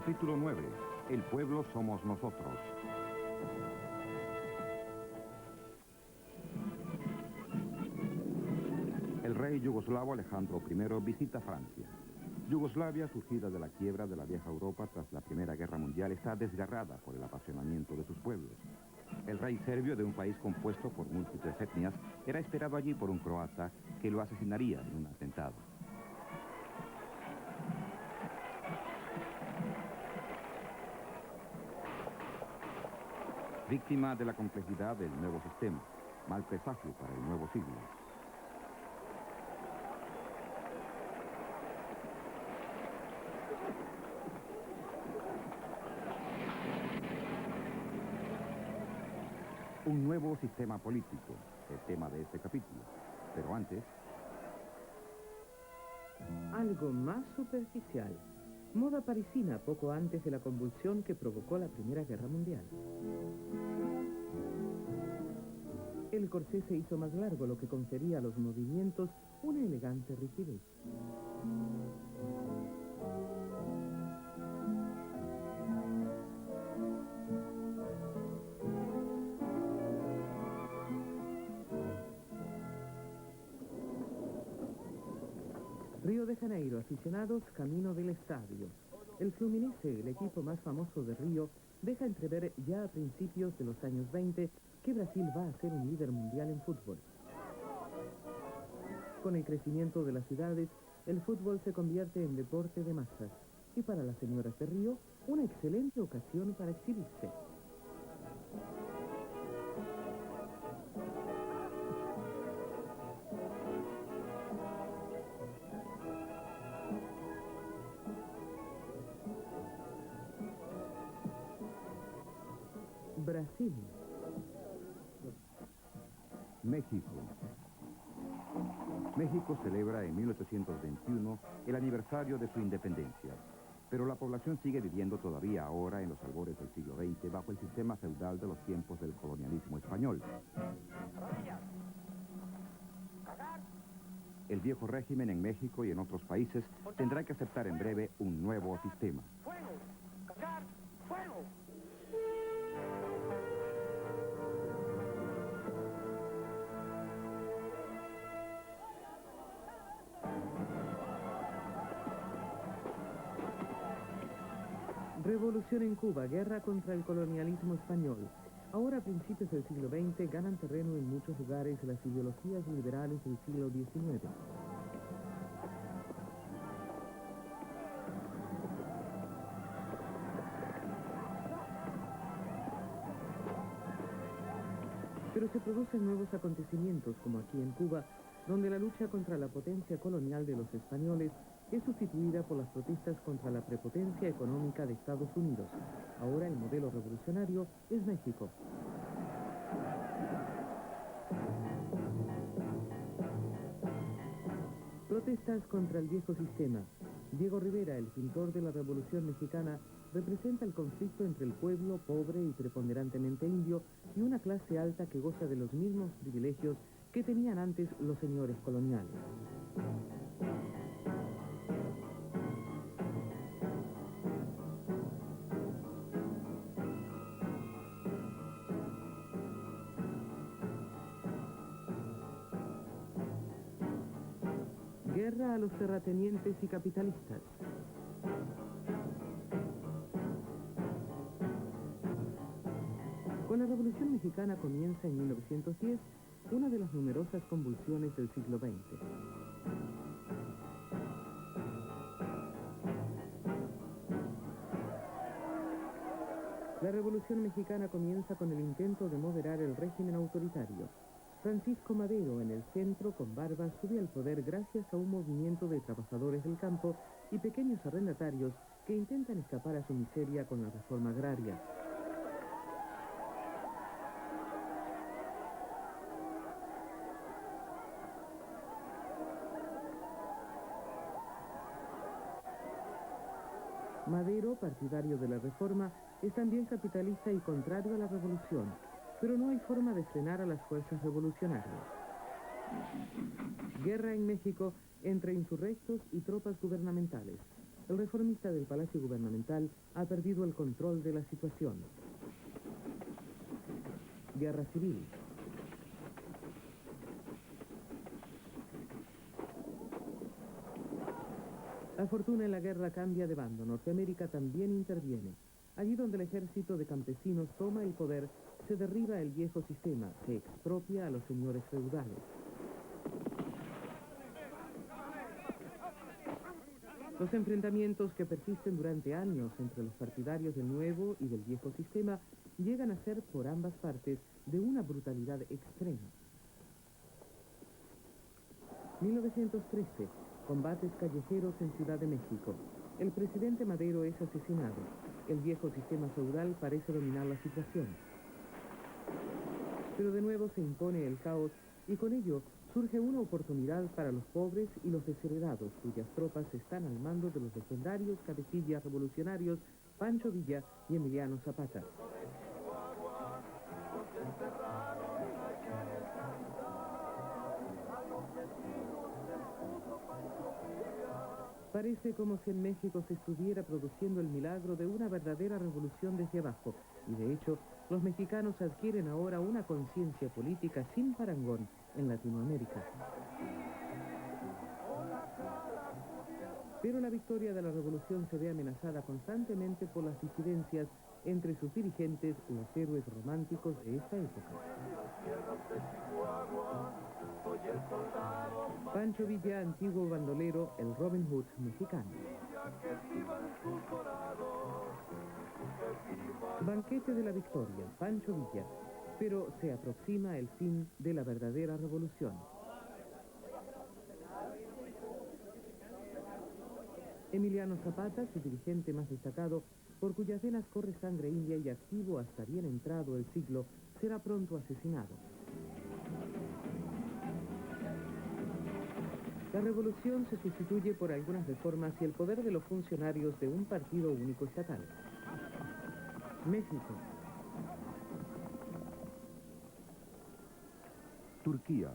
Capítulo 9. El pueblo somos nosotros. El rey yugoslavo Alejandro I visita Francia. Yugoslavia, surgida de la quiebra de la vieja Europa tras la Primera Guerra Mundial, está desgarrada por el apasionamiento de sus pueblos. El rey serbio, de un país compuesto por múltiples etnias, era esperado allí por un croata que lo asesinaría en un atentado. Víctima de la complejidad del nuevo sistema, mal presagio para el nuevo siglo. Un nuevo sistema político, el tema de este capítulo. Pero antes... Algo más superficial. Moda parisina poco antes de la convulsión que provocó la Primera Guerra Mundial. El corsé se hizo más largo, lo que confería a los movimientos una elegante rigidez. Río de Janeiro, aficionados, camino del estadio. El Fluminense, el equipo más famoso de Río, deja entrever ya a principios de los años 20 que Brasil va a ser un líder mundial en fútbol. Con el crecimiento de las ciudades, el fútbol se convierte en deporte de masas. Y para las señoras de Río, una excelente ocasión para exhibirse. Brasil. México. México celebra en 1821 el aniversario de su independencia, pero la población sigue viviendo todavía ahora en los albores del siglo XX bajo el sistema feudal de los tiempos del colonialismo español. El viejo régimen en México y en otros países tendrá que aceptar en breve un nuevo sistema. Revolución en Cuba, guerra contra el colonialismo español. Ahora, a principios del siglo XX, ganan terreno en muchos lugares las ideologías liberales del siglo XIX. Pero se producen nuevos acontecimientos, como aquí en Cuba, donde la lucha contra la potencia colonial de los españoles es sustituida por las protestas contra la prepotencia económica de Estados Unidos. Ahora el modelo revolucionario es México. Protestas contra el viejo sistema. Diego Rivera, el pintor de la Revolución Mexicana, representa el conflicto entre el pueblo pobre y preponderantemente indio y una clase alta que goza de los mismos privilegios que tenían antes los señores coloniales. Guerra a los terratenientes y capitalistas. Con la Revolución Mexicana comienza en 1910 una de las numerosas convulsiones del siglo XX. La Revolución Mexicana comienza con el intento de moderar el régimen autoritario. Francisco Madero, en el centro, con barba, sube al poder gracias a un movimiento de trabajadores del campo y pequeños arrendatarios que intentan escapar a su miseria con la reforma agraria. Madero, partidario de la reforma, es también capitalista y contrario a la revolución, pero no hay forma de frenar a las fuerzas revolucionarias. Guerra en México entre insurrectos y tropas gubernamentales. el reformista del Palacio Gubernamental ha perdido el control de la situación. Guerra civil. La fortuna en la guerra cambia de bando. Norteamérica también interviene. Allí donde el ejército de campesinos toma el poder, se derriba el viejo sistema, se expropia a los señores feudales. Los enfrentamientos que persisten durante años entre los partidarios del nuevo y del viejo sistema llegan a ser por ambas partes de una brutalidad extrema. 1913. Combates callejeros en Ciudad de México. El presidente Madero es asesinado. El viejo sistema feudal parece dominar la situación. Pero de nuevo se impone el caos y con ello surge una oportunidad para los pobres y los desheredados, cuyas tropas están al mando de los legendarios cabecillas revolucionarios Pancho Villa y Emiliano Zapata. Parece como si en México se estuviera produciendo el milagro de una verdadera revolución desde abajo, y de hecho, los mexicanos adquieren ahora una conciencia política sin parangón en Latinoamérica. Pero la victoria de la revolución se ve amenazada constantemente por las disidencias entre sus dirigentes, los héroes románticos de esta época. Pancho Villa, antiguo bandolero, el Robin Hood mexicano. Banquete de la victoria, Pancho Villa, pero se aproxima el fin de la verdadera revolución. Emiliano Zapata, su dirigente más destacado, por cuyas venas corre sangre india y activo hasta bien entrado el siglo, será pronto asesinado. La revolución se sustituye por algunas reformas y el poder de los funcionarios de un partido único estatal. México. Turquía.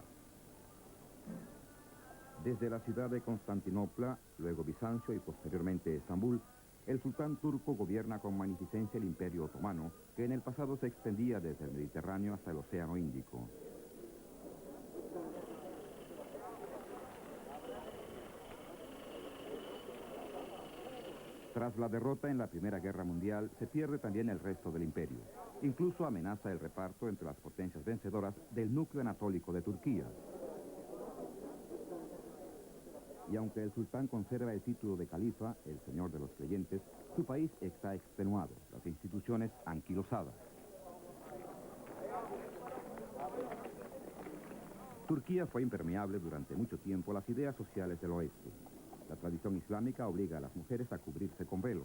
Desde la ciudad de Constantinopla, luego Bizancio y posteriormente Estambul, el sultán turco gobierna con magnificencia el Imperio Otomano, que en el pasado se extendía desde el Mediterráneo hasta el Océano Índico. Tras la derrota en la Primera Guerra Mundial, se pierde también el resto del imperio. Incluso amenaza el reparto entre las potencias vencedoras del núcleo anatólico de Turquía. Y aunque el sultán conserva el título de califa, el señor de los creyentes, su país está extenuado, las instituciones anquilosadas. Turquía fue impermeable durante mucho tiempo a las ideas sociales del oeste. La tradición islámica obliga a las mujeres a cubrirse con velos.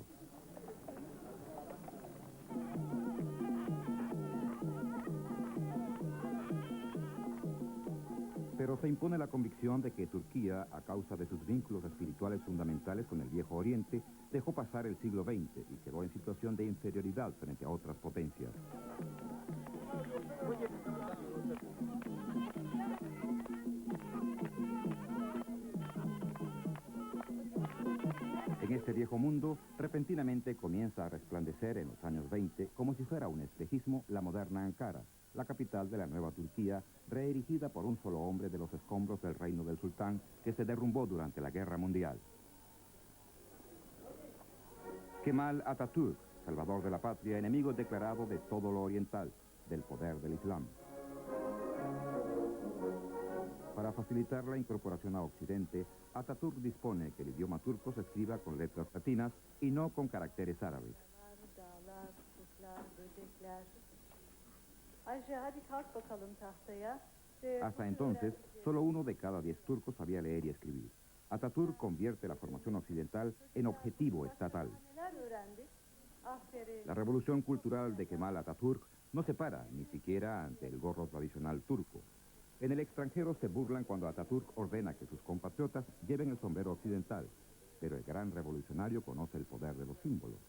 Pero se impone la convicción de que Turquía, a causa de sus vínculos espirituales fundamentales con el Viejo Oriente, dejó pasar el siglo XX y quedó en situación de inferioridad frente a otras potencias. En este viejo mundo, repentinamente comienza a resplandecer en los años 20, como si fuera un espejismo, la moderna Ankara, la capital de la nueva Turquía, reerigida por un solo hombre de los escombros del reino del sultán que se derrumbó durante la Guerra Mundial. Kemal Atatürk, salvador de la patria, enemigo declarado de todo lo oriental, del poder del Islam. Para facilitar la incorporación a Occidente, Atatürk dispone que el idioma turco se escriba con letras latinas y no con caracteres árabes. Hasta entonces, solo 1 de cada 10 turcos sabía leer y escribir. Atatürk convierte la formación occidental en objetivo estatal. La revolución cultural de Kemal Atatürk no se para ni siquiera ante el gorro tradicional turco. En el extranjero se burlan cuando Atatürk ordena que sus compatriotas lleven el sombrero occidental, pero el gran revolucionario conoce el poder de los símbolos.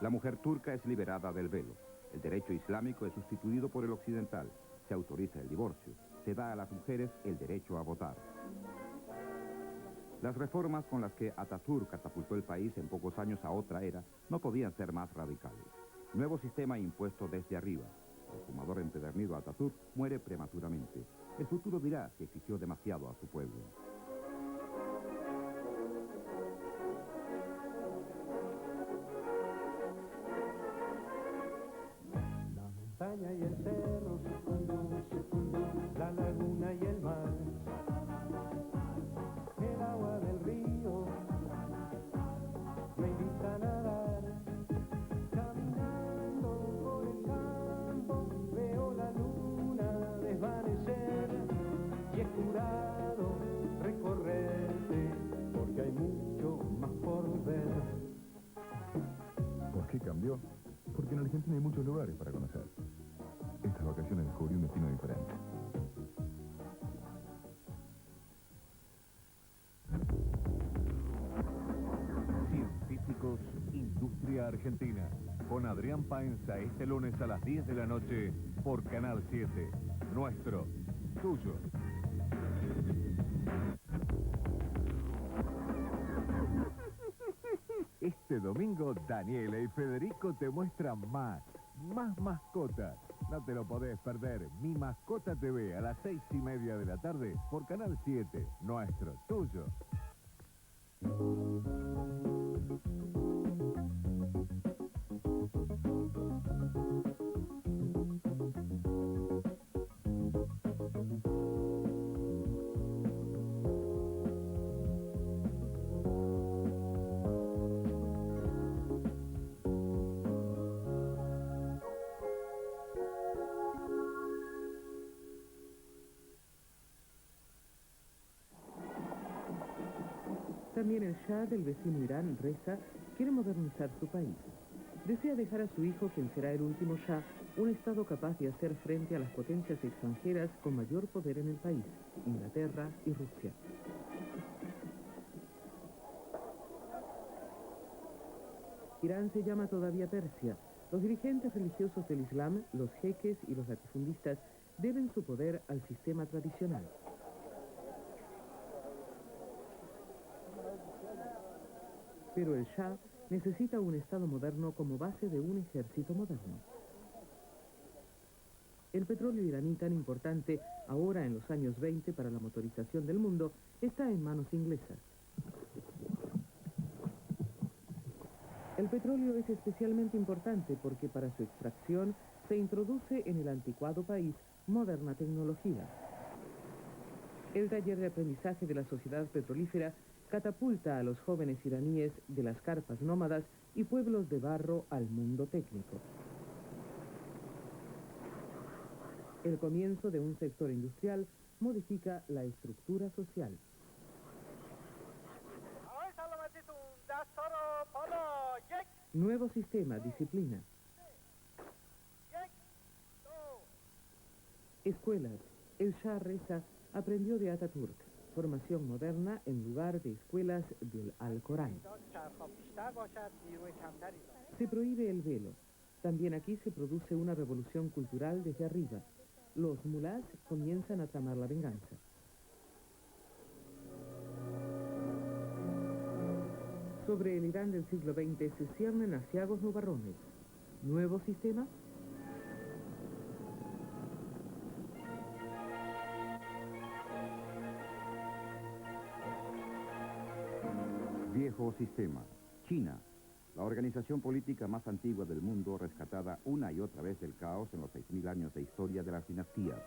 La mujer turca es liberada del velo. El derecho islámico es sustituido por el occidental. Se autoriza el divorcio. Se da a las mujeres el derecho a votar. Las reformas con las que Atatürk catapultó el país en pocos años a otra era no podían ser más radicales. Nuevo sistema impuesto desde arriba. El fumador empedernido Atatürk muere prematuramente. El futuro dirá si exigió demasiado a su pueblo. La montaña y el cerro, la laguna y el mar, el agua del río me invita a nadar. Caminando por el campo veo la luna desvanecer y he jurado recorrerte porque hay mucho más por ver. ¿Por qué cambió? Porque en Argentina hay muchos lugares para conocer. Estas vacaciones descubrí un destino diferente. Científicos, Industria Argentina. Con Adrián Paenza este lunes a las 10 de la noche por Canal 7. Nuestro, tuyo. Este domingo, Daniela y Federico te muestran más mascotas. No te lo podés perder. Mi Mascota TV a las 6:30 de la tarde por Canal 7. Nuestro, tuyo. También el Shah del vecino Irán, Reza, quiere modernizar su país. Desea dejar a su hijo, quien será el último Shah, un Estado capaz de hacer frente a las potencias extranjeras con mayor poder en el país, Inglaterra y Rusia. Irán se llama todavía Persia. Los dirigentes religiosos del Islam, los jeques y los latifundistas deben su poder al sistema tradicional. Pero el Shah necesita un Estado moderno como base de un ejército moderno. El petróleo iraní, tan importante ahora en los años 20 para la motorización del mundo, está en manos inglesas. El petróleo es especialmente importante porque para su extracción se introduce en el anticuado país moderna tecnología. El taller de aprendizaje de la sociedad petrolífera catapulta a los jóvenes iraníes de las carpas nómadas y pueblos de barro al mundo técnico. El comienzo de un sector industrial modifica la estructura social. Nuevo sistema, disciplina. Escuelas. El Shah Reza aprendió de Atatürk. Formación moderna en lugar de escuelas del Alcorán. Se prohíbe el velo. También aquí se produce una revolución cultural desde arriba. Los mulás comienzan a tramar la venganza. Sobre el Irán del siglo XX se ciernen aciagos nubarrones. ¿Nuevo sistema? Viejo sistema. China, la organización política más antigua del mundo, rescatada una y otra vez del caos en los 6000 años de historia de las dinastías.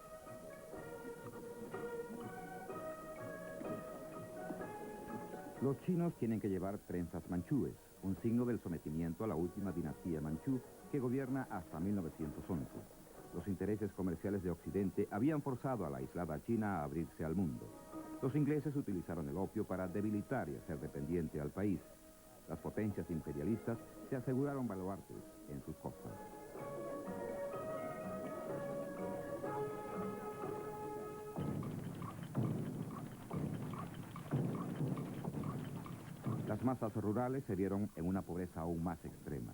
Los chinos tienen que llevar trenzas manchúes, un signo del sometimiento a la última dinastía manchú que gobierna hasta 1911. Los intereses comerciales de Occidente habían forzado a la aislada China a abrirse al mundo. Los ingleses utilizaron el opio para debilitar y hacer dependiente al país. Las potencias imperialistas se aseguraron baluartes en sus costas. Las masas rurales se vieron en una pobreza aún más extrema.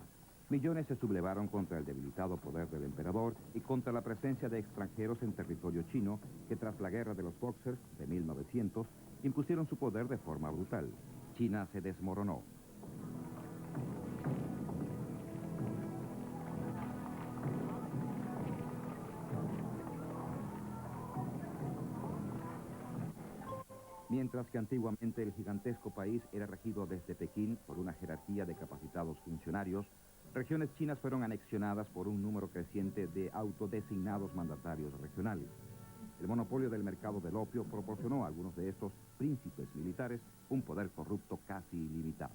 Millones se sublevaron contra el debilitado poder del emperador y contra la presencia de extranjeros en territorio chino que tras la guerra de los Boxers de 1900 impusieron su poder de forma brutal. China se desmoronó. Mientras que antiguamente el gigantesco país era regido desde Pekín por una jerarquía de capacitados funcionarios, regiones chinas fueron anexionadas por un número creciente de autodesignados mandatarios regionales. El monopolio del mercado del opio proporcionó a algunos de estos príncipes militares un poder corrupto casi ilimitado.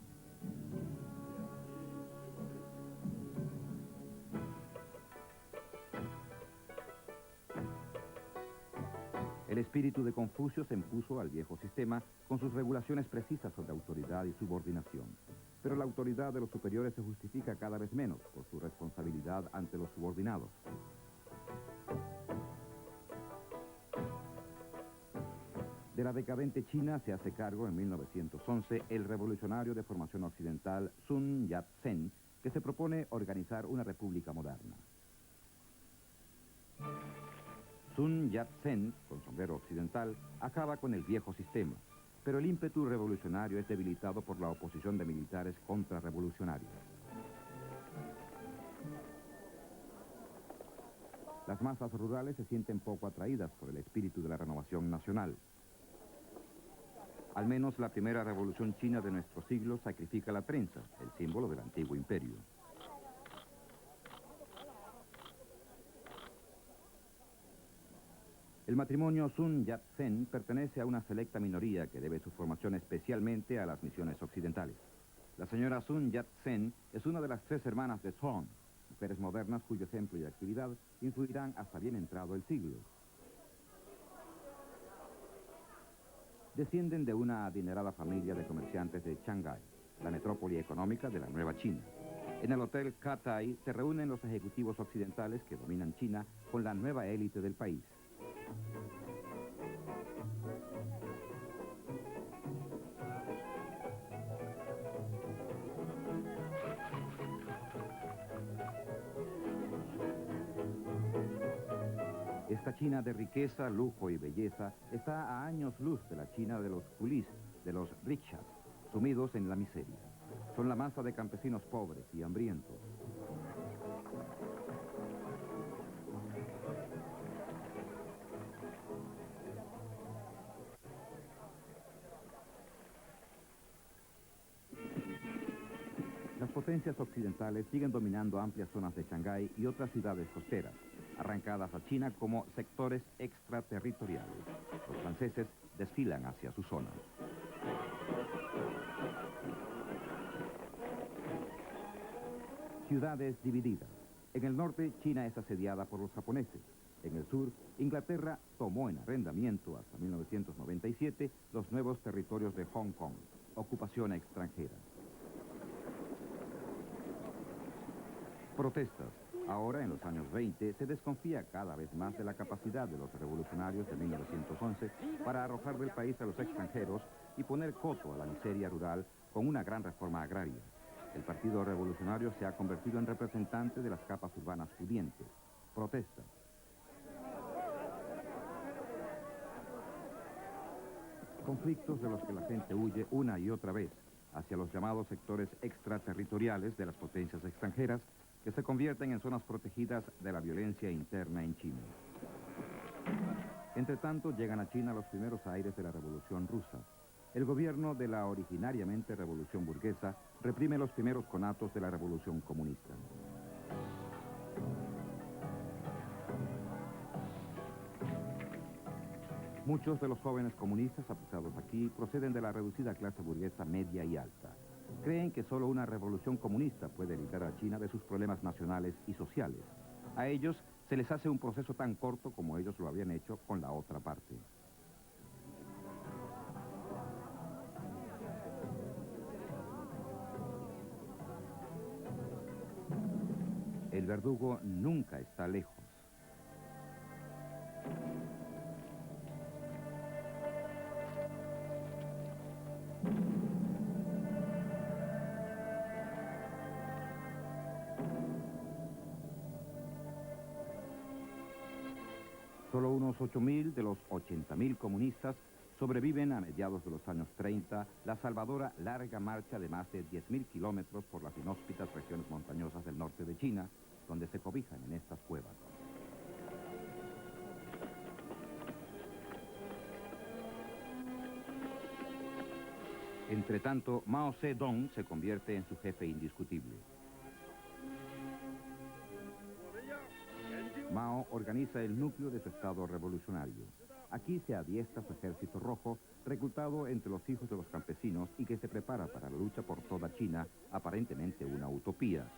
El espíritu de Confucio se impuso al viejo sistema con sus regulaciones precisas sobre autoridad y subordinación. Pero la autoridad de los superiores se justifica cada vez menos por su responsabilidad ante los subordinados. De la decadente China se hace cargo en 1911 el revolucionario de formación occidental Sun Yat-sen, que se propone organizar una república moderna. Sun Yat-sen, con sombrero occidental, acaba con el viejo sistema, pero el ímpetu revolucionario es debilitado por la oposición de militares contrarrevolucionarios. Las masas rurales se sienten poco atraídas por el espíritu de la renovación nacional. Al menos la primera revolución china de nuestro siglo sacrifica la prensa, el símbolo del antiguo imperio. El matrimonio Sun Yat-sen pertenece a una selecta minoría que debe su formación especialmente a las misiones occidentales. La señora Sun Yat-sen es una de las 3 hermanas de Song, mujeres modernas cuyo ejemplo y actividad influirán hasta bien entrado el siglo. Descienden de una adinerada familia de comerciantes de Shanghái, la metrópoli económica de la Nueva China. En el Hotel Cathay se reúnen los ejecutivos occidentales que dominan China con la nueva élite del país. Esta China de riqueza, lujo y belleza está a años luz de la China de los coolies, de los rickshaws, sumidos en la miseria. Son la masa de campesinos pobres y hambrientos. Las potencias occidentales siguen dominando amplias zonas de Shanghái y otras ciudades costeras, arrancadas a China como sectores extraterritoriales. Los franceses desfilan hacia su zona. Ciudades divididas. En el norte, China es asediada por los japoneses. En el sur, Inglaterra tomó en arrendamiento hasta 1997 los nuevos territorios de Hong Kong, ocupación extranjera. Protestas. Ahora, en los años 20, se desconfía cada vez más de la capacidad de los revolucionarios de 1911 para arrojar del país a los extranjeros y poner coto a la miseria rural con una gran reforma agraria. El Partido Revolucionario se ha convertido en representante de las capas urbanas pudientes. Protestas. Conflictos de los que la gente huye una y otra vez hacia los llamados sectores extraterritoriales de las potencias extranjeras que se convierten en zonas protegidas de la violencia interna en China. Entre tanto, llegan a China los primeros aires de la Revolución Rusa. El gobierno de la originariamente Revolución Burguesa reprime los primeros conatos de la Revolución Comunista. Muchos de los jóvenes comunistas apresados aquí proceden de la reducida clase burguesa media y alta. Creen que solo una revolución comunista puede librar a China de sus problemas nacionales y sociales. A ellos se les hace un proceso tan corto como ellos lo habían hecho con la otra parte. El verdugo nunca está lejos. Solo unos 8.000 de los 80.000 comunistas sobreviven a mediados de los años 30 la salvadora larga marcha de más de 10.000 kilómetros por las inhóspitas regiones montañosas del norte de China, donde se cobijan en estas cuevas. Entretanto, Mao Zedong se convierte en su jefe indiscutible. Mao organiza el núcleo de su estado revolucionario. Aquí se adiestra su ejército rojo, reclutado entre los hijos de los campesinos y que se prepara para la lucha por toda China, aparentemente una utopía.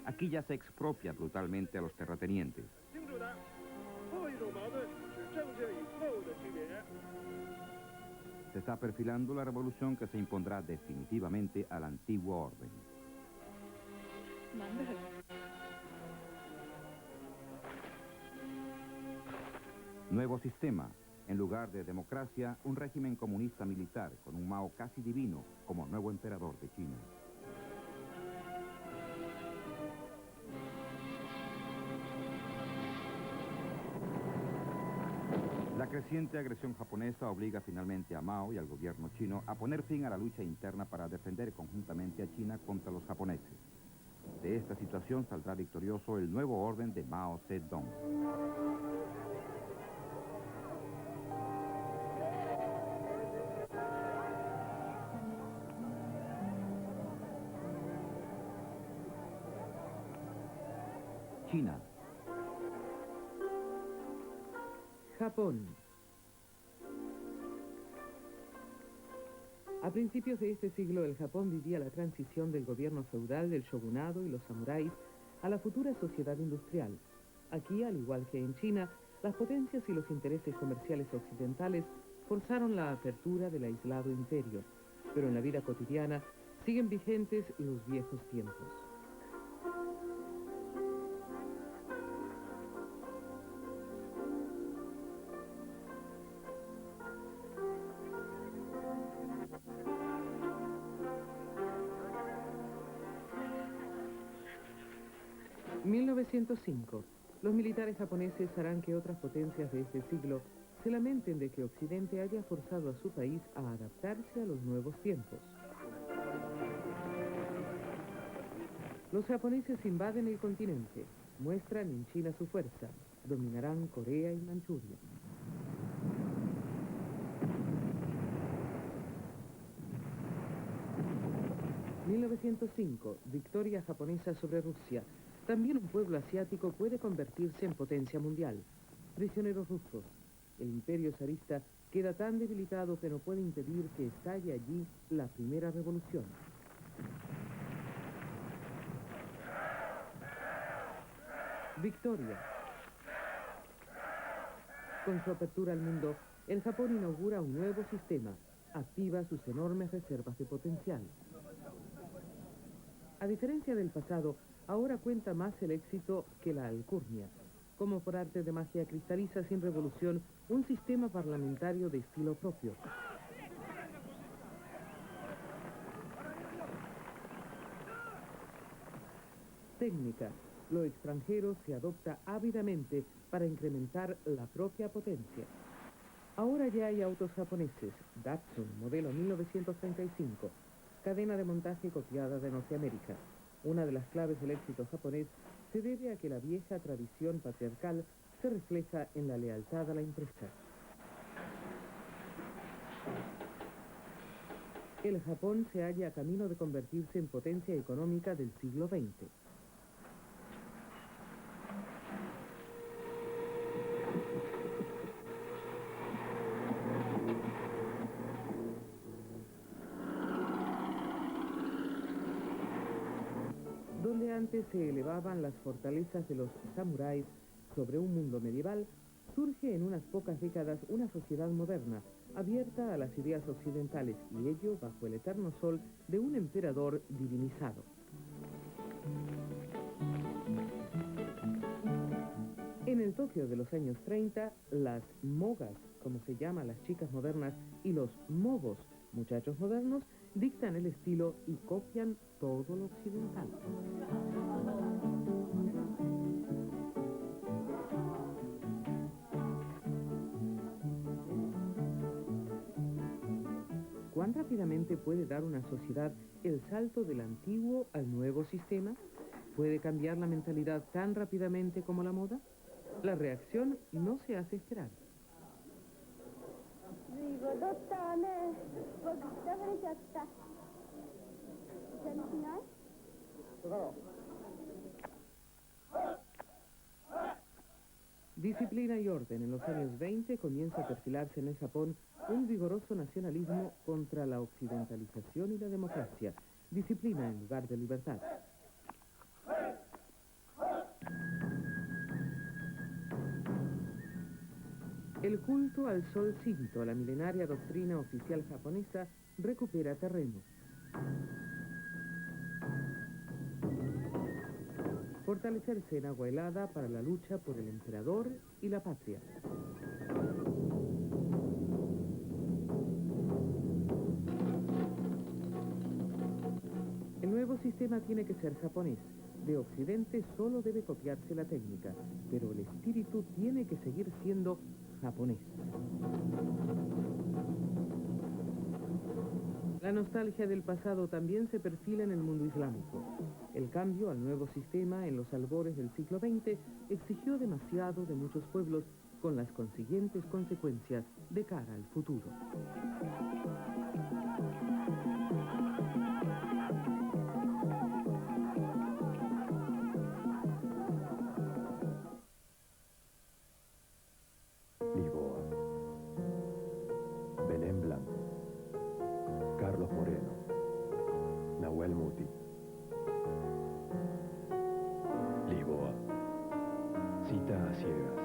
Aquí ya se expropia brutalmente a los terratenientes. Se está perfilando la revolución que se impondrá definitivamente al antiguo orden. Nuevo sistema. En lugar de democracia, un régimen comunista militar con un Mao casi divino como nuevo emperador de China. La creciente agresión japonesa obliga finalmente a Mao y al gobierno chino a poner fin a la lucha interna para defender conjuntamente a China contra los japoneses. De esta situación saldrá victorioso el nuevo orden de Mao Zedong. China. Japón. A principios de este siglo, el Japón vivía la transición del gobierno feudal, del shogunado y los samuráis a la futura sociedad industrial. Aquí, al igual que en China, las potencias y los intereses comerciales occidentales forzaron la apertura del aislado imperio, pero en la vida cotidiana siguen vigentes los viejos tiempos. En 1905, los militares japoneses harán que otras potencias de este siglo se lamenten de que Occidente haya forzado a su país a adaptarse a los nuevos tiempos. Los japoneses invaden el continente, muestran en China su fuerza, dominarán Corea y Manchuria. En 1905, victoria japonesa sobre Rusia. También un pueblo asiático puede convertirse en potencia mundial. Prisioneros rusos. El imperio zarista queda tan debilitado que no puede impedir que estalle allí la primera revolución. Victoria. Con su apertura al mundo, el Japón inaugura un nuevo sistema, activa sus enormes reservas de potencial. A diferencia del pasado, ahora cuenta más el éxito que la alcurnia. Como por arte de magia cristaliza sin revolución un sistema parlamentario de estilo propio. Técnica. Lo extranjero se adopta ávidamente para incrementar la propia potencia. Ahora ya hay autos japoneses, Datsun, modelo 1935, cadena de montaje copiada de Norteamérica. Una de las claves del éxito japonés se debe a que la vieja tradición patriarcal se refleja en la lealtad a la empresa. El Japón se halla a camino de convertirse en potencia económica del siglo XX. Donde antes se elevaban las fortalezas de los samuráis sobre un mundo medieval, surge en unas pocas décadas una sociedad moderna, abierta a las ideas occidentales, y ello bajo el eterno sol de un emperador divinizado. En el Tokio de los años 30, las mogas, como se llaman las chicas modernas, y los mogos, muchachos modernos, dictan el estilo y copian todo lo occidental. rápidamente puede dar una sociedad el salto del antiguo al nuevo sistema? ¿Puede cambiar la mentalidad tan rápidamente como la moda? La reacción no se hace esperar. Disciplina y orden. En los años 20 comienza a perfilarse en el Japón un vigoroso nacionalismo contra la occidentalización y la democracia. Disciplina en lugar de libertad. El culto al sol Shinto, la milenaria doctrina oficial japonesa, recupera terreno. Fortalecerse en agua helada para la lucha por el emperador y la patria. El nuevo sistema tiene que ser japonés. De Occidente solo debe copiarse la técnica, pero el espíritu tiene que seguir siendo japonés. La nostalgia del pasado también se perfila en el mundo islámico. El cambio al nuevo sistema en los albores del siglo XX exigió demasiado de muchos pueblos, con las consiguientes consecuencias de cara al futuro. Lisboa, Belén Blanco, Carlos Moreno, Nahuel Muti. Lisboa, cita a ciegas.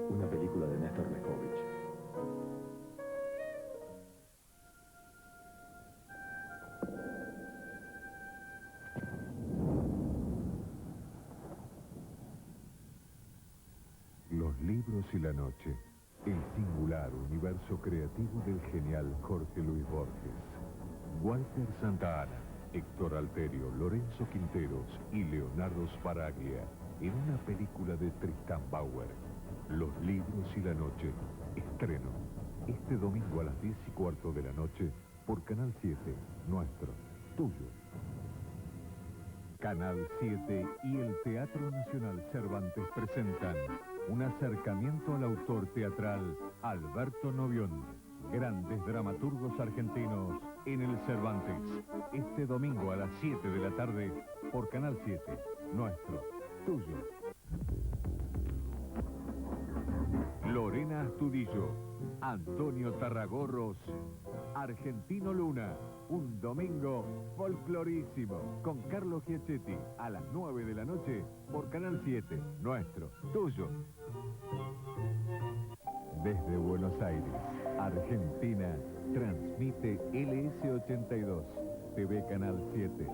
Una película de Néstor Leskovich. Los libros y la noche. El singular universo creativo del genial Jorge Luis Borges. Walter Santa Anna, Héctor Alterio, Lorenzo Quinteros y Leonardo Sbaraglia en una película de Tristan Bauer. Los libros y la noche. Estreno este domingo a las 10:15 de la noche por Canal 7, nuestro, tuyo. Canal 7 y el Teatro Nacional Cervantes presentan un acercamiento al autor teatral Alberto Novión. Grandes dramaturgos argentinos en el Cervantes. Este domingo a las 7 de la tarde por Canal 7, nuestro, tuyo. Lorena Astudillo, Antonio Tarragorros, Argentino Luna. Un domingo folclorísimo con Carlos Giachetti a las 9 de la noche por Canal 7, nuestro, tuyo. Desde Buenos Aires, Argentina, transmite LS82, TV Canal 7.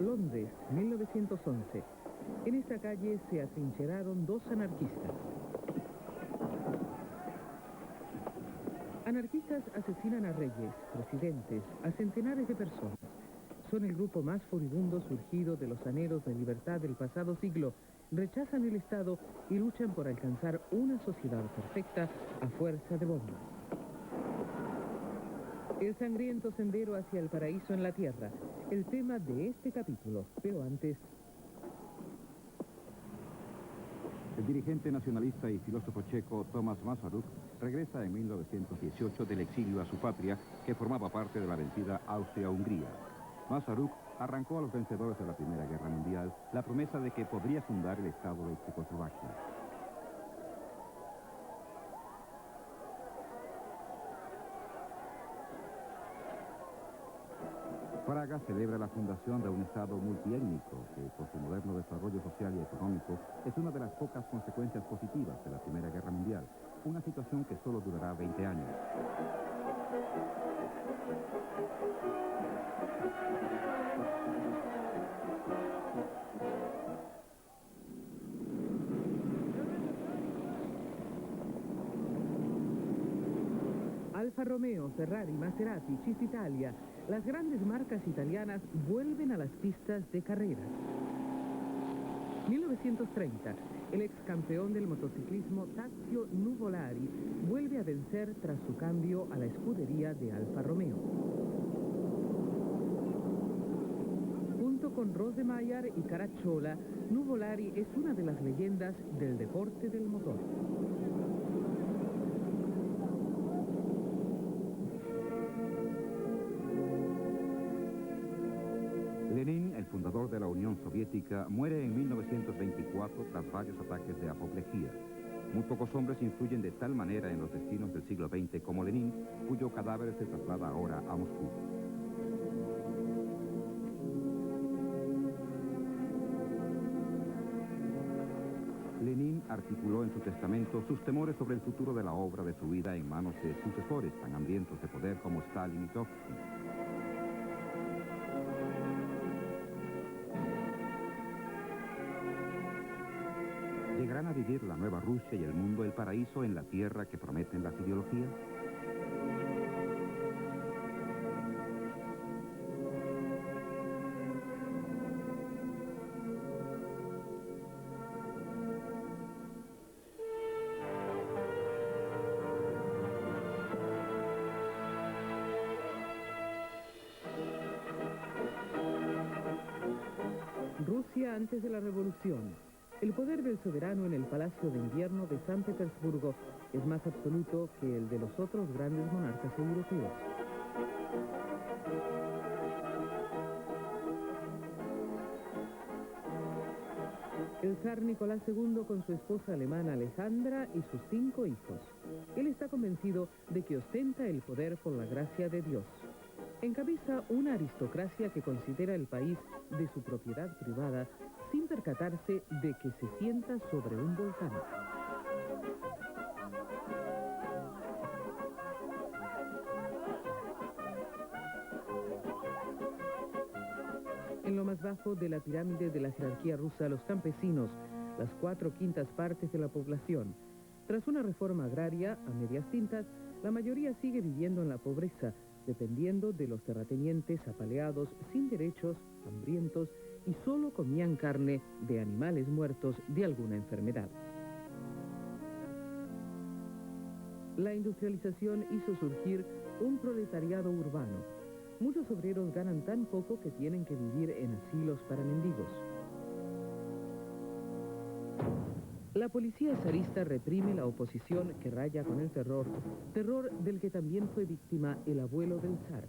Londres, 1911. En esta calle se atrincheraron dos anarquistas. Anarquistas asesinan a reyes, presidentes, a centenares de personas. Son el grupo más furibundo surgido de los anhelos de libertad del pasado siglo. Rechazan el Estado y luchan por alcanzar una sociedad perfecta a fuerza de bombas. El sangriento sendero hacia el paraíso en la tierra. El tema de este capítulo. Pero antes... El dirigente nacionalista y filósofo checo Tomás Masaryk regresa en 1918 del exilio a su patria, que formaba parte de la vencida Austria-Hungría. Masaryk arrancó a los vencedores de la Primera Guerra Mundial la promesa de que podría fundar el Estado de Checoslovaquia. Praga celebra la fundación de un Estado multiétnico que, por su moderno desarrollo social y económico, es una de las pocas consecuencias positivas de la Primera Guerra Mundial, una situación que solo durará 20 años. Alfa Romeo, Ferrari, Maserati, Cisitalia, las grandes marcas italianas vuelven a las pistas de carreras. 1930, El ex campeón del motociclismo Tazio Nuvolari vuelve a vencer tras su cambio a la escudería de Alfa Romeo. Junto con Rosemeyer y Caracciola, Nuvolari es una de las leyendas del deporte del motor. Lenin, el fundador de la Unión Soviética, muere en 1924 tras varios ataques de apoplejía. Muy pocos hombres influyen de tal manera en los destinos del siglo XX como Lenin, cuyo cadáver se traslada ahora a Moscú. Lenin articuló en su testamento sus temores sobre el futuro de la obra de su vida en manos de sucesores tan hambrientos de poder como Stalin y Trotsky. ¿Llegarán a vivir la nueva Rusia y el mundo el paraíso en la tierra que prometen las ideologías? Rusia antes de la revolución. El poder del soberano en el Palacio de Invierno de San Petersburgo es más absoluto que el de los otros grandes monarcas europeos. El zar Nicolás II con su esposa alemana Alejandra y sus 5 hijos. Él está convencido de que ostenta el poder por la gracia de Dios. Encabeza una aristocracia que considera el país de su propiedad privada sin percatarse de que se sienta sobre un volcán. En lo más bajo de la pirámide de la jerarquía rusa, los campesinos, las 4/5 partes de la población. Tras una reforma agraria a medias tintas, la mayoría sigue viviendo en la pobreza, dependiendo de los terratenientes apaleados, sin derechos, hambrientos, y solo comían carne de animales muertos de alguna enfermedad. La industrialización hizo surgir un proletariado urbano. Muchos obreros ganan tan poco que tienen que vivir en asilos para mendigos. La policía zarista reprime la oposición que raya con el terror, terror del que también fue víctima el abuelo del zar.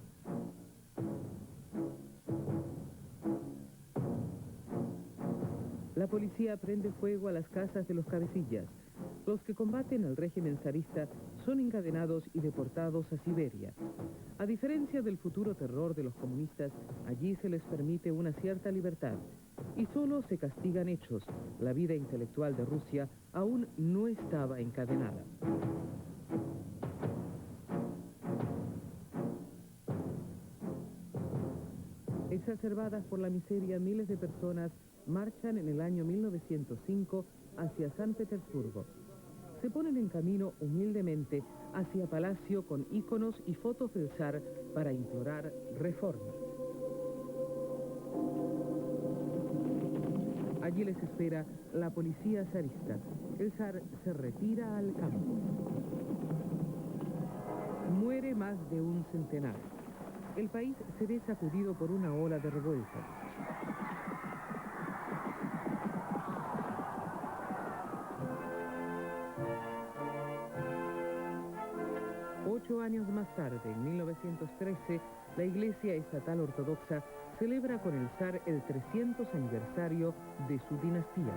La policía prende fuego a las casas de los cabecillas. Los que combaten al régimen zarista son encadenados y deportados a Siberia. A diferencia del futuro terror de los comunistas, allí se les permite una cierta libertad. Y solo se castigan hechos. La vida intelectual de Rusia aún no estaba encadenada. Exacerbadas por la miseria, miles de personas marchan en el año 1905 hacia San Petersburgo. Se ponen en camino humildemente hacia Palacio con íconos y fotos del zar para implorar reformas. Allí les espera la policía zarista. El zar se retira al campo. Muere más de un centenar. El país se ve sacudido por una ola de revuelta. Ocho años más tarde, en 1913, la Iglesia Estatal Ortodoxa celebra con el zar el 300 aniversario de su dinastía.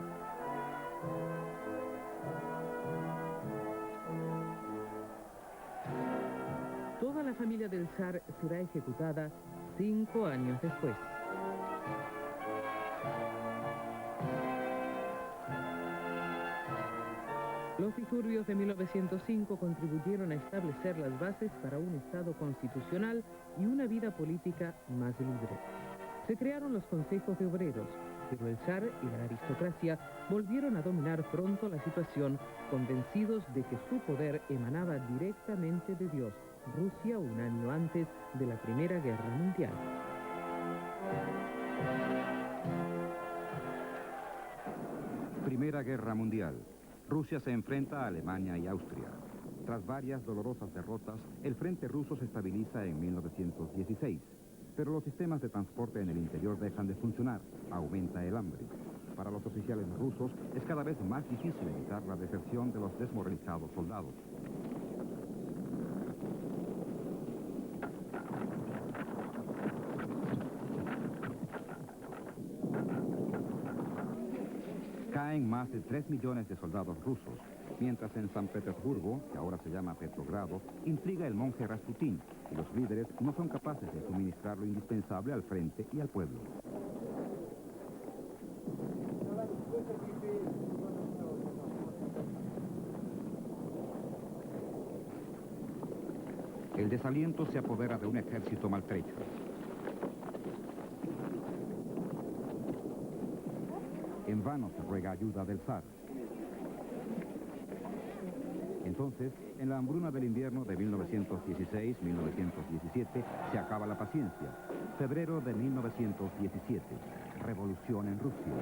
Toda la familia del zar será ejecutada 5 años después. Los disturbios de 1905 contribuyeron a establecer las bases para un Estado constitucional y una vida política más libre. Se crearon los consejos de obreros, pero el zar y la aristocracia volvieron a dominar pronto la situación, convencidos de que su poder emanaba directamente de Dios, Rusia un año antes de la Primera Guerra Mundial. Primera Guerra Mundial. Rusia se enfrenta a Alemania y Austria. Tras varias dolorosas derrotas, el frente ruso se estabiliza en 1916. Pero los sistemas de transporte en el interior dejan de funcionar. Aumenta el hambre. Para los oficiales rusos es cada vez más difícil evitar la deserción de los desmoralizados soldados. Caen más de 3 millones de soldados rusos, mientras en San Petersburgo, que ahora se llama Petrogrado, intriga el monje Rasputín, y los líderes no son capaces de suministrar lo indispensable al frente y al pueblo. El desaliento se apodera de un ejército maltrecho. En vano se ruega ayuda del zar. Entonces, en la hambruna del invierno de 1916-1917, se acaba la paciencia. Febrero de 1917, revolución en Rusia.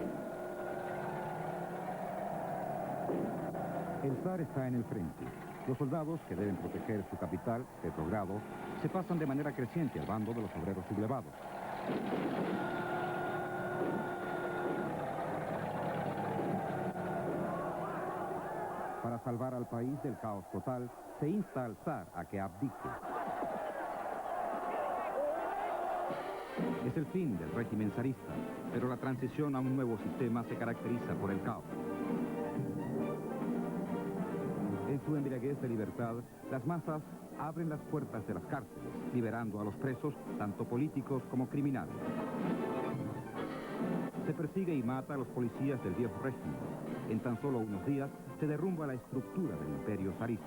El zar está en el frente. Los soldados, que deben proteger su capital, Petrogrado, se pasan de manera creciente al bando de los obreros sublevados. Para salvar al país del caos total, se insta al zar a que abdique. Es el fin del régimen zarista, pero la transición a un nuevo sistema se caracteriza por el caos. En su embriaguez de libertad, las masas abren las puertas de las cárceles, liberando a los presos, tanto políticos como criminales. Se persigue y mata a los policías del viejo régimen. En tan solo unos días se derrumba la estructura del imperio zarista.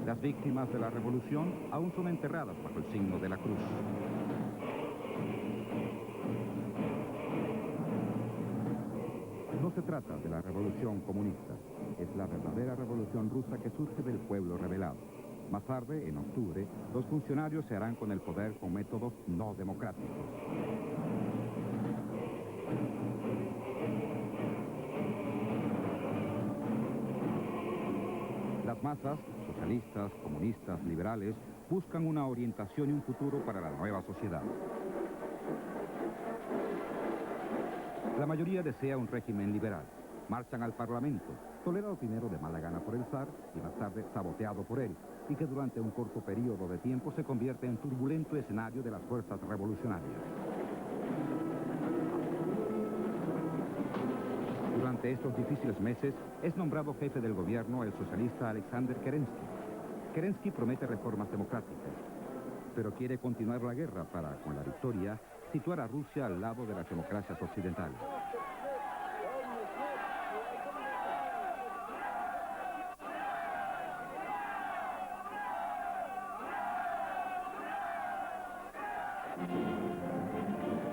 Las víctimas de la revolución aún son enterradas bajo el signo de la cruz. No se trata de la revolución comunista, es la verdadera revolución rusa que surge del pueblo rebelado. Más tarde, en octubre, los funcionarios se harán con el poder con métodos no democráticos. Las masas, socialistas, comunistas, liberales, buscan una orientación y un futuro para la nueva sociedad. La mayoría desea un régimen liberal. Marchan al Parlamento, tolerado primero de mala gana por el zar y más tarde saboteado por él, y que durante un corto periodo de tiempo se convierte en turbulento escenario de las fuerzas revolucionarias. Durante estos difíciles meses es nombrado jefe del gobierno el socialista Alexander Kerensky. Kerensky promete reformas democráticas, pero quiere continuar la guerra para, con la victoria, situar a Rusia al lado de las democracias occidentales.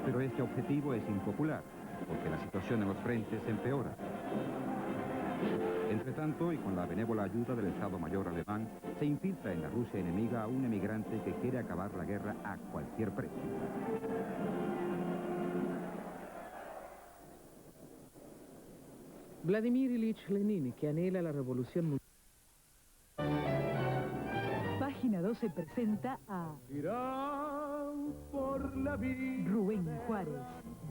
Pero este objetivo es impopular, porque la situación en los frentes empeora. Entretanto, y con la benévola ayuda del Estado Mayor alemán, se infiltra en la Rusia enemiga a un emigrante que quiere acabar la guerra a cualquier precio. Vladimir Ilich Lenin, que anhela la revolución mundial. Página 12 presenta a Irán por la vida. Rubén Juárez,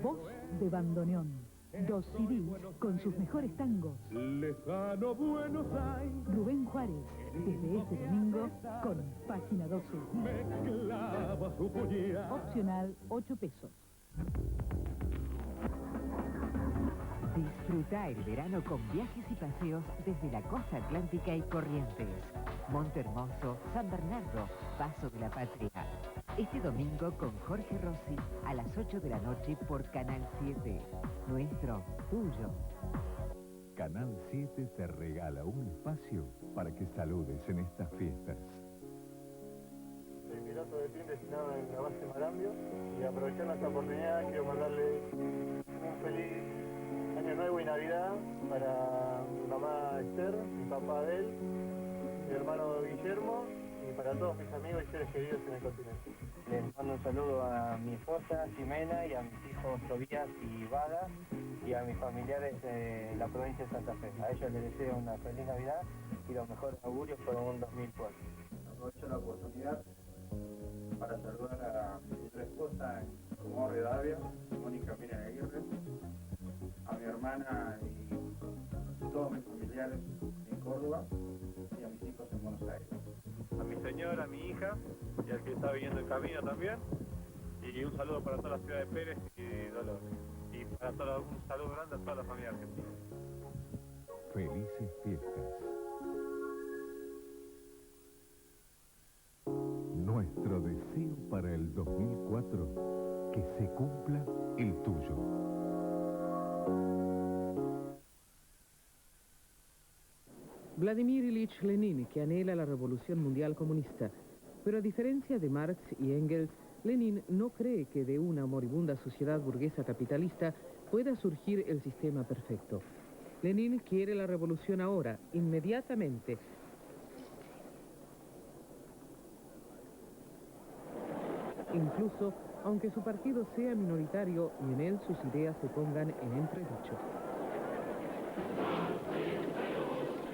voz de bandoneón. 2 CDs con sus mejores tangos. Lejano Buenos Aires. Rubén Juárez, desde este domingo con Página 12. Me clava su puñal. Opcional, 8 pesos. Disfruta el verano con viajes y paseos desde la costa atlántica y Corrientes. Monte Hermoso, San Bernardo, Paso de la Patria. Este domingo con Jorge Rossi a las 8 de la noche por Canal 7. Nuestro, tuyo. Canal 7 te regala un espacio para que saludes en estas fiestas. Soy piloto de team destinado en la base Marambio y aprovechando esta oportunidad quiero mandarle un feliz Año Nuevo y Navidad para mi mamá Esther, mi papá Abel, mi hermano Guillermo y para todos mis amigos y seres queridos en el continente. Les mando un saludo a mi esposa Ximena y a mis hijos Tobías y Vada y a mis familiares de la provincia de Santa Fe. A ellos les deseo una feliz Navidad y los mejores augurios por un 2004. Aprovecho la oportunidad para saludar a mi futura esposa en Comodoro Rivadavia, Mónica Miriam Aguirre, a mi hermana y todos mis familiares en Córdoba y a mis hijos en Buenos Aires. A mi señora, a mi hija y al que está viniendo el camino también. Y un saludo para toda la ciudad de Pérez y Dolores. Y para un saludo grande a toda la familia argentina. Felices fiestas. Nuestro deseo para el 2004, que se cumpla el tuyo. Vladimir Ilich Lenin, que anhela la revolución mundial comunista. Pero a diferencia de Marx y Engels, Lenin no cree que de una moribunda sociedad burguesa capitalista pueda surgir el sistema perfecto. Lenin quiere la revolución ahora, inmediatamente. Incluso aunque su partido sea minoritario y en él sus ideas se pongan en entredicho.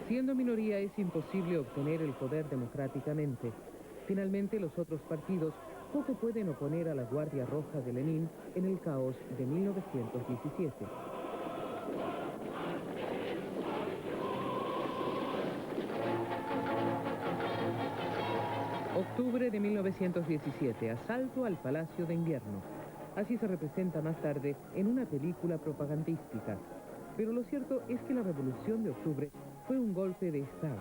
Siendo minoría es imposible obtener el poder democráticamente. Finalmente los otros partidos poco pueden oponer a la Guardia Roja de Lenin en el caos de 1917. Octubre de 1917, asalto al Palacio de Invierno. Así se representa más tarde en una película propagandística. Pero lo cierto es que la Revolución de Octubre fue un golpe de Estado.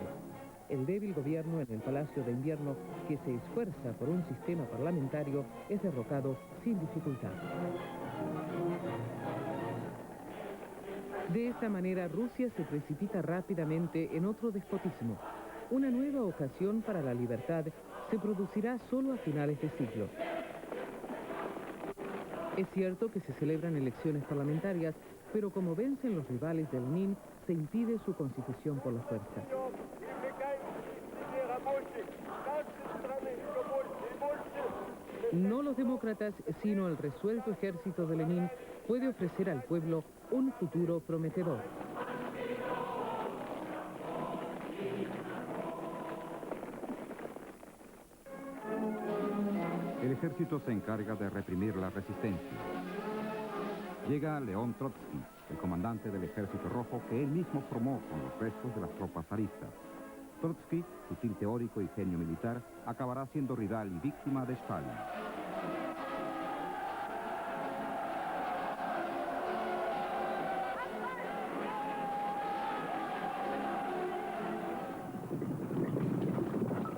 El débil gobierno en el Palacio de Invierno, que se esfuerza por un sistema parlamentario, es derrocado sin dificultad. De esta manera, Rusia se precipita rápidamente en otro despotismo. Una nueva ocasión para la libertad se producirá solo a finales de siglo. Es cierto que se celebran elecciones parlamentarias, pero como vencen los rivales de Lenin, se impide su constitución por la fuerza. No los demócratas, sino el resuelto ejército de Lenin puede ofrecer al pueblo un futuro prometedor. El ejército se encarga de reprimir la resistencia. Llega León Trotsky, el comandante del Ejército Rojo que él mismo formó con los restos de las tropas zaristas. Trotsky, sutil teórico y genio militar, acabará siendo rival y víctima de Stalin.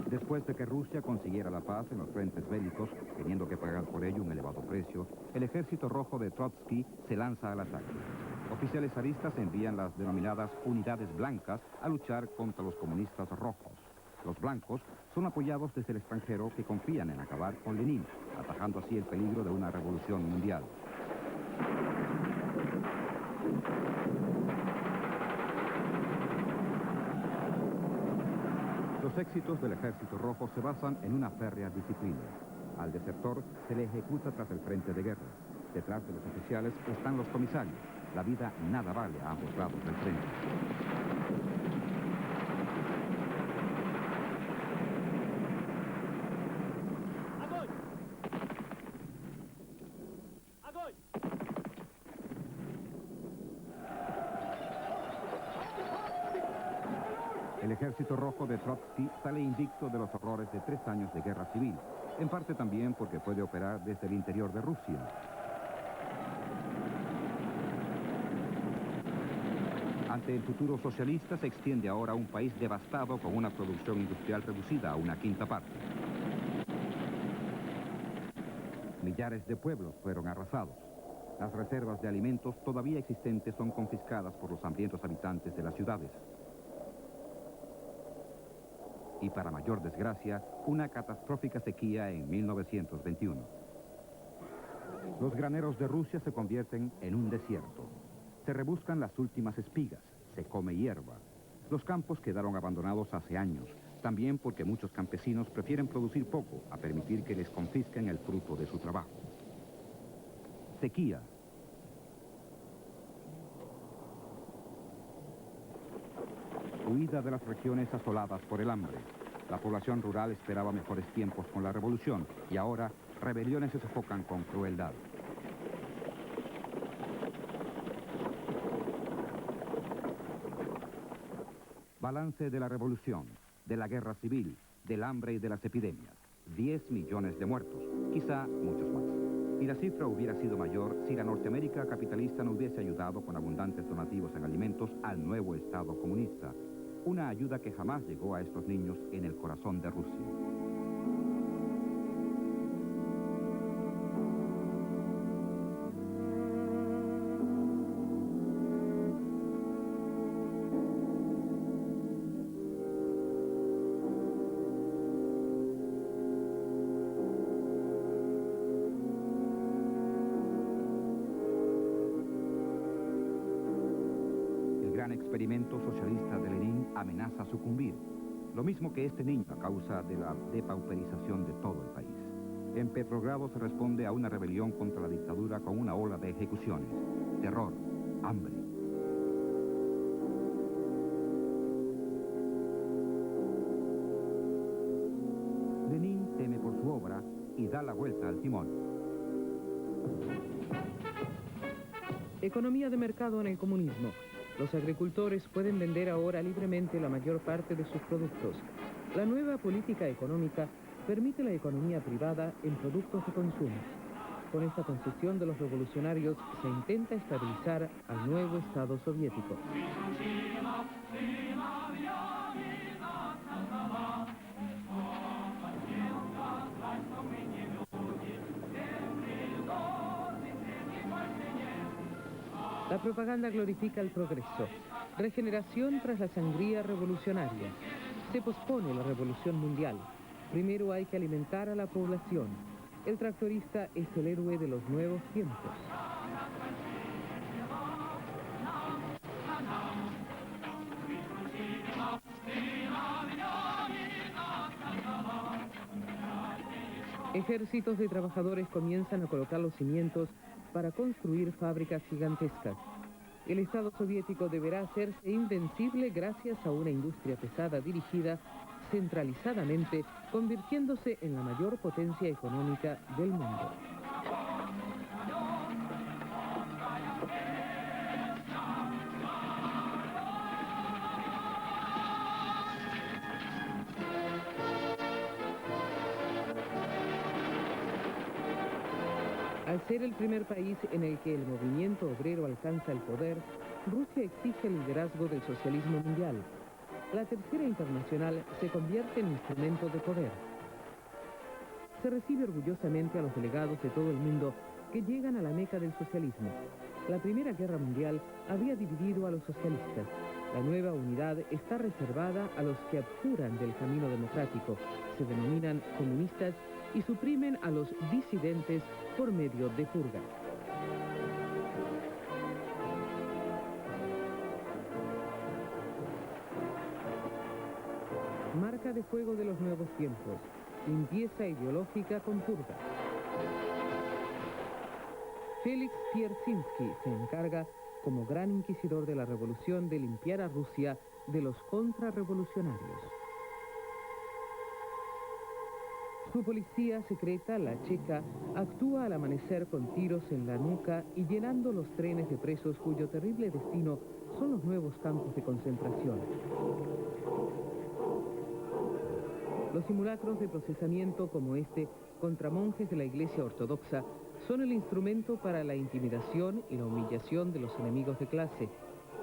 Después de que Rusia consiguiera la paz en los frentes bélicos, teniendo que pagar por ello un elevado precio, el Ejército Rojo de Trotsky se lanza al ataque. Oficiales zaristas envían las denominadas unidades blancas a luchar contra los comunistas rojos. Los blancos son apoyados desde el extranjero que confían en acabar con Lenin, atajando así el peligro de una revolución mundial. Los éxitos del Ejército Rojo se basan en una férrea disciplina. Al desertor se le ejecuta tras el frente de guerra. Detrás de los oficiales están los comisarios. La vida nada vale a ambos lados del frente. El Ejército Rojo de Trotsky sale invicto de los horrores de 3 años de guerra civil, en parte también porque puede operar desde el interior de Rusia. Ante el futuro socialista se extiende ahora un país devastado con una producción industrial reducida a una quinta parte. Millares de pueblos fueron arrasados. Las reservas de alimentos todavía existentes son confiscadas por los hambrientos habitantes de las ciudades. Y para mayor desgracia, una catastrófica sequía en 1921. Los graneros de Rusia se convierten en un desierto. Se rebuscan las últimas espigas, se come hierba. Los campos quedaron abandonados hace años. También porque muchos campesinos prefieren producir poco a permitir que les confisquen el fruto de su trabajo. Sequía. Huida de las regiones asoladas por el hambre. La población rural esperaba mejores tiempos con la revolución y ahora rebeliones se sofocan con crueldad. Balance de la revolución, de la guerra civil, del hambre y de las epidemias. 10 millones de muertos, quizá muchos más. Y la cifra hubiera sido mayor si la Norteamérica capitalista no hubiese ayudado con abundantes donativos en alimentos al nuevo Estado comunista. Una ayuda que jamás llegó a estos niños en el corazón de Rusia. El experimento socialista de Lenin amenaza sucumbir, lo mismo que este niño a causa de la depauperización de todo el país. En Petrogrado se responde a una rebelión contra la dictadura con una ola de ejecuciones, terror, hambre. Lenin teme por su obra y da la vuelta al timón. Economía de mercado en el comunismo. Los agricultores pueden vender ahora libremente la mayor parte de sus productos. La nueva política económica permite la economía privada en productos de consumo. Con esta concepción de los revolucionarios se intenta estabilizar al nuevo Estado soviético. La propaganda glorifica el progreso. Regeneración tras la sangría revolucionaria. Se pospone la revolución mundial. Primero hay que alimentar a la población. El tractorista es el héroe de los nuevos tiempos. Ejércitos de trabajadores comienzan a colocar los cimientos para construir fábricas gigantescas. El Estado soviético deberá hacerse invencible gracias a una industria pesada dirigida centralizadamente, convirtiéndose en la mayor potencia económica del mundo. Al ser el primer país en el que el movimiento obrero alcanza el poder, Rusia exige el liderazgo del socialismo mundial. La Tercera Internacional se convierte en instrumento de poder. Se recibe orgullosamente a los delegados de todo el mundo que llegan a la meca del socialismo. La Primera Guerra Mundial había dividido a los socialistas. La nueva unidad está reservada a los que abjuran del camino democrático. Se denominan comunistas y suprimen a los disidentes por medio de purga. Marca de fuego de los nuevos tiempos. Limpieza ideológica con purga. Félix Dzerzhinsky se encarga, como gran inquisidor de la revolución, de limpiar a Rusia de los contrarrevolucionarios. Su policía secreta, la checa, actúa al amanecer con tiros en la nuca y llenando los trenes de presos cuyo terrible destino son los nuevos campos de concentración. Los simulacros de procesamiento como este contra monjes de la Iglesia Ortodoxa son el instrumento para la intimidación y la humillación de los enemigos de clase.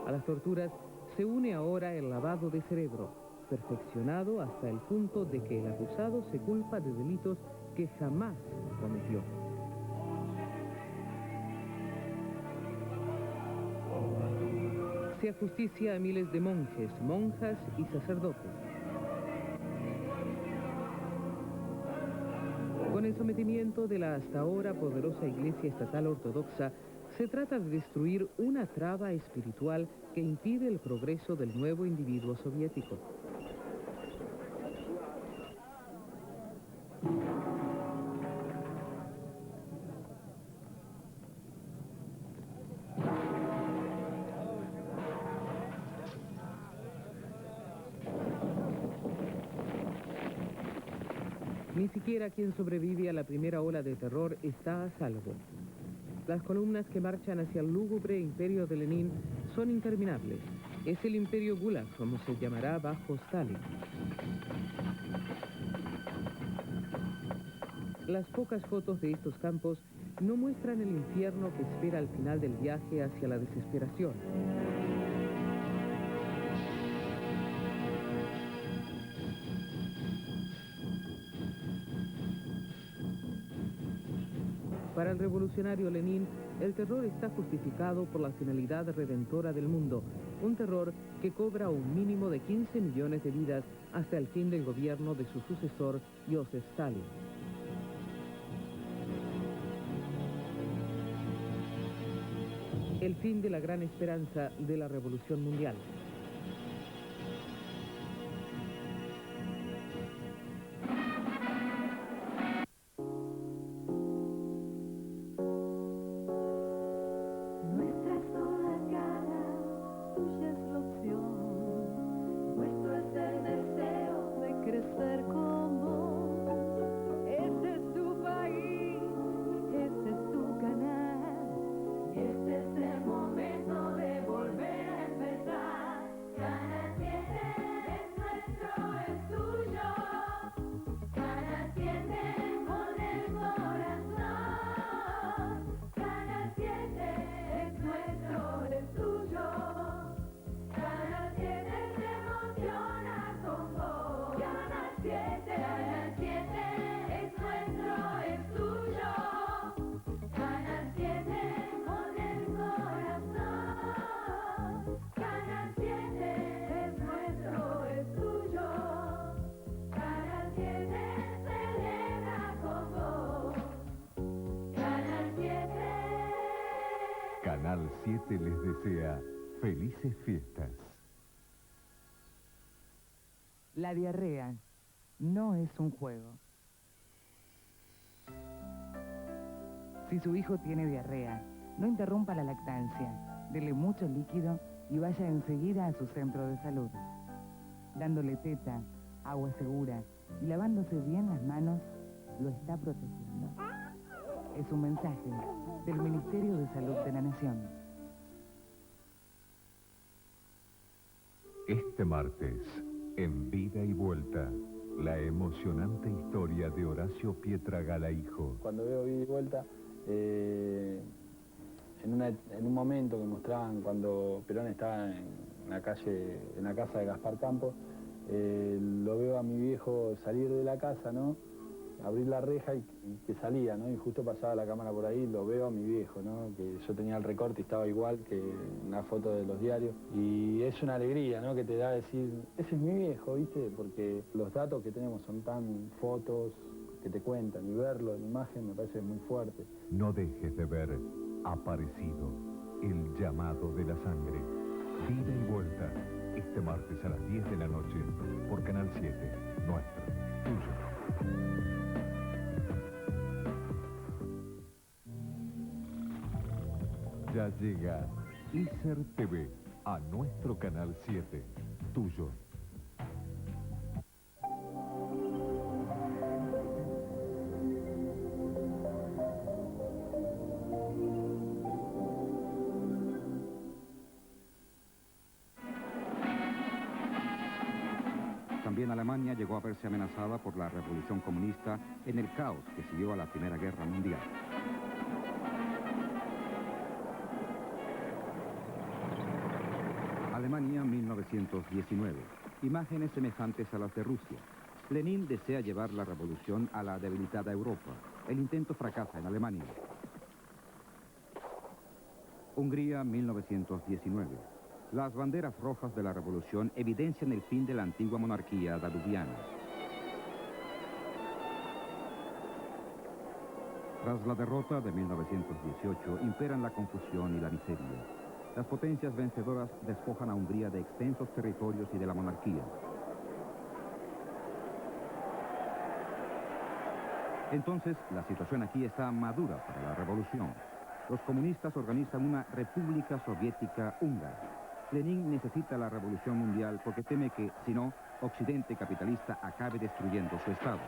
A las torturas se une ahora el lavado de cerebro, perfeccionado hasta el punto de que el acusado se culpa de delitos que jamás cometió. Se ajusticia a miles de monjes, monjas y sacerdotes. Con el sometimiento de la hasta ahora poderosa Iglesia Estatal Ortodoxa, se trata de destruir una traba espiritual que impide el progreso del nuevo individuo soviético. Ni siquiera quien sobrevive a la primera ola de terror está a salvo. Las columnas que marchan hacia el lúgubre imperio de Lenin son interminables. Es el imperio Gulag, como se llamará bajo Stalin. Las pocas fotos de estos campos no muestran el infierno que espera al final del viaje hacia la desesperación. Para el revolucionario Lenin, el terror está justificado por la finalidad redentora del mundo, un terror que cobra un mínimo de 15 millones de vidas hasta el fin del gobierno de su sucesor, Joseph Stalin. El fin de la gran esperanza de la revolución mundial. Canal 7 les desea felices fiestas. La diarrea no es un juego. Si su hijo tiene diarrea, no interrumpa la lactancia, dele mucho líquido y vaya enseguida a su centro de salud. Dándole teta, agua segura y lavándose bien las manos, lo está protegiendo. Es un mensaje del Ministerio de Salud de la Nación. Este martes, en Vida y Vuelta, la emocionante historia de Horacio Pietragala hijo. Cuando veo Vida y Vuelta, en un momento que mostraban cuando Perón estaba en la calle, en la casa de Gaspar Campos, lo veo a mi viejo salir de la casa, ¿no? Abrir la reja y que salía, ¿no? Y justo pasaba la cámara por ahí, lo veo a mi viejo, ¿no? Que yo tenía el recorte y estaba igual que una foto de los diarios. Y es una alegría, ¿no? Que te da decir, ese es mi viejo, ¿viste? Porque los datos que tenemos son tan fotos que te cuentan, y verlo en imagen me parece muy fuerte. No dejes de ver Aparecido, el llamado de la sangre. Vida y Vuelta, este martes a las 10 de la noche, por Canal 7, nuestro, tuyo. Ya llega ISER TV a nuestro Canal 7, tuyo. También Alemania llegó a verse amenazada por la revolución comunista en el caos que siguió a la Primera Guerra Mundial. Alemania, 1919. Imágenes semejantes a las de Rusia. Lenin desea llevar la revolución a la debilitada Europa. El intento fracasa en Alemania. Hungría, 1919. Las banderas rojas de la revolución evidencian el fin de la antigua monarquía danubiana. Tras la derrota de 1918, imperan la confusión y la miseria. Las potencias vencedoras despojan a Hungría de extensos territorios y de la monarquía. Entonces, la situación aquí está madura para la revolución. Los comunistas organizan una república soviética húngara. Lenin necesita la revolución mundial porque teme que, si no, Occidente capitalista acabe destruyendo su Estado.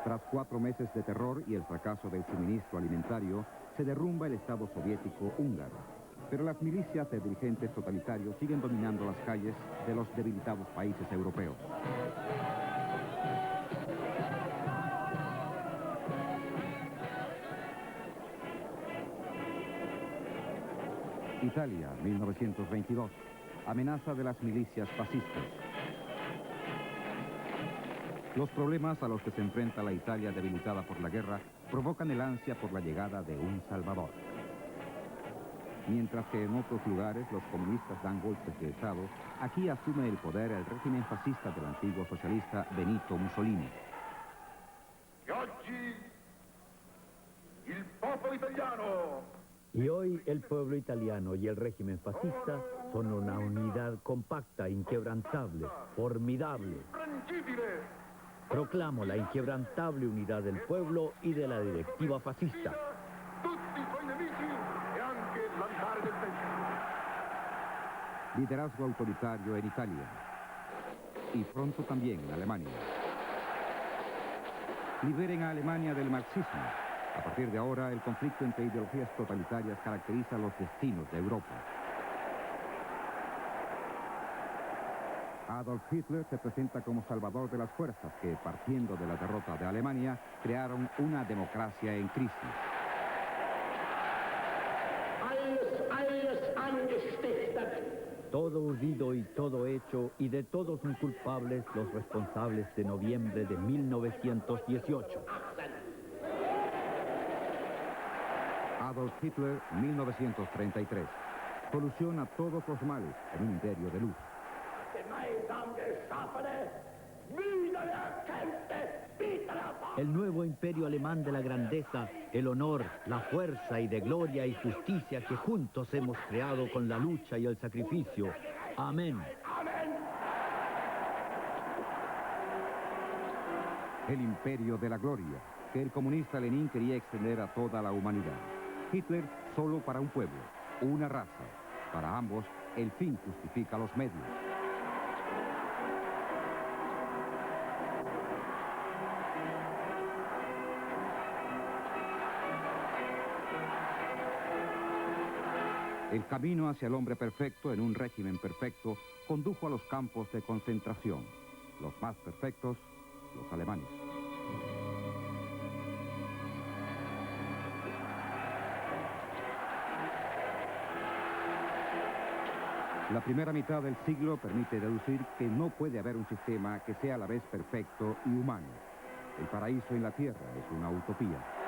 Tras 4 meses de terror y el fracaso del suministro alimentario, se derrumba el Estado soviético húngaro. Pero las milicias de dirigentes totalitarios siguen dominando las calles de los debilitados países europeos. Italia, 1922. Amenaza de las milicias fascistas. Los problemas a los que se enfrenta la Italia debilitada por la guerra provocan el ansia por la llegada de un Salvador. Mientras que en otros lugares los comunistas dan golpes de Estado, aquí asume el poder el régimen fascista del antiguo socialista Benito Mussolini. Y hoy el pueblo italiano y el régimen fascista son una unidad compacta, inquebrantable, formidable. Proclamo la inquebrantable unidad del pueblo y de la directiva fascista. Liderazgo autoritario en Italia y pronto también en Alemania. Liberen a Alemania del marxismo. A partir de ahora, el conflicto entre ideologías totalitarias caracteriza los destinos de Europa. Adolf Hitler se presenta como salvador de las fuerzas que, partiendo de la derrota de Alemania, crearon una democracia en crisis. Todo urdido y todo hecho, y de todos los culpables, los responsables de noviembre de 1918. Adolf Hitler, 1933. Solución a todos los males en un imperio de luz. El nuevo imperio alemán de la grandeza, el honor, la fuerza y de gloria y justicia que juntos hemos creado con la lucha y el sacrificio. Amén. El imperio de la gloria, que el comunista Lenin quería extender a toda la humanidad. Hitler solo para un pueblo, una raza. Para ambos, el fin justifica los medios. El camino hacia el hombre perfecto en un régimen perfecto condujo a los campos de concentración. Los más perfectos, los alemanes. La primera mitad del siglo permite deducir que no puede haber un sistema que sea a la vez perfecto y humano. El paraíso en la tierra es una utopía.